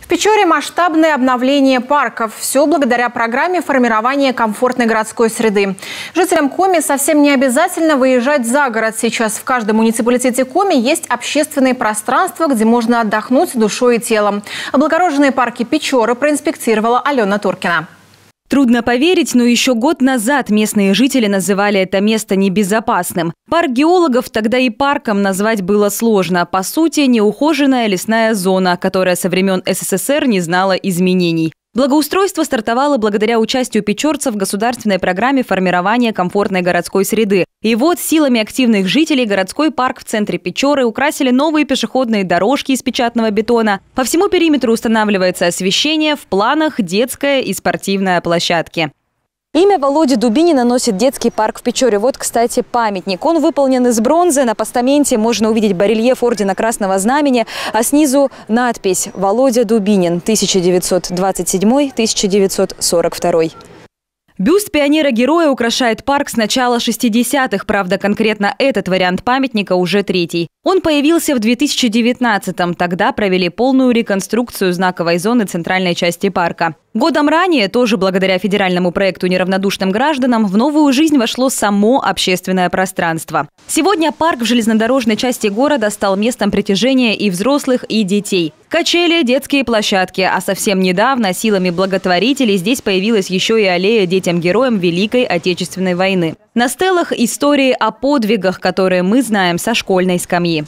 В Печоре масштабное обновление парков. Все благодаря программе формирования комфортной городской среды. Жителям Коми совсем не обязательно выезжать за город. Сейчас в каждом муниципалитете Коми есть общественные пространства, где можно отдохнуть душой и телом. Облагороженные парки Печоры проинспектировала Алена Туркина. Трудно поверить, но еще год назад местные жители называли это место небезопасным. Парк геологов тогда и парком назвать было сложно. По сути, неухоженная лесная зона, которая со времен СССР не знала изменений. Благоустройство стартовало благодаря участию печорцев в государственной программе формирования комфортной городской среды. И вот силами активных жителей городской парк в центре Печоры украсили новые пешеходные дорожки из печатного бетона. По всему периметру устанавливается освещение, в планах детская и спортивная площадки. Имя Володи Дубинина носит детский парк в Печоре. Вот, кстати, памятник. Он выполнен из бронзы. На постаменте можно увидеть барельеф ордена Красного Знамени, а снизу надпись «Володя Дубинин, 1927-1942». Бюст пионера-героя украшает парк с начала 60-х. Правда, конкретно этот вариант памятника уже третий. Он появился в 2019-м. Тогда провели полную реконструкцию знаковой зоны центральной части парка. Годом ранее, тоже благодаря федеральному проекту «Неравнодушным гражданам», в новую жизнь вошло само общественное пространство. Сегодня парк в железнодорожной части города стал местом притяжения и взрослых, и детей. Качели, детские площадки. А совсем недавно силами благотворителей здесь появилась еще и аллея детям-героям Великой Отечественной войны. На стеллах истории о подвигах, которые мы знаем со школьной скамьи.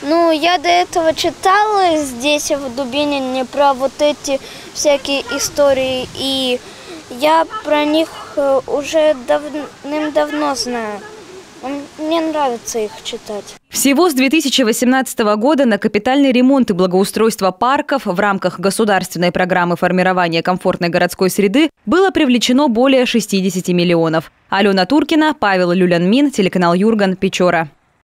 Ну, я до этого читала здесь, в Дубинине, про вот эти всякие истории, и я про них уже давным-давно знаю. Мне нравится их читать. Всего с 2018 года на капитальный ремонт и благоустройство парков в рамках государственной программы формирования комфортной городской среды было привлечено более 60 миллионов. Алена Туркина, Павел Люлянмин, телеканал Юрган, Печора.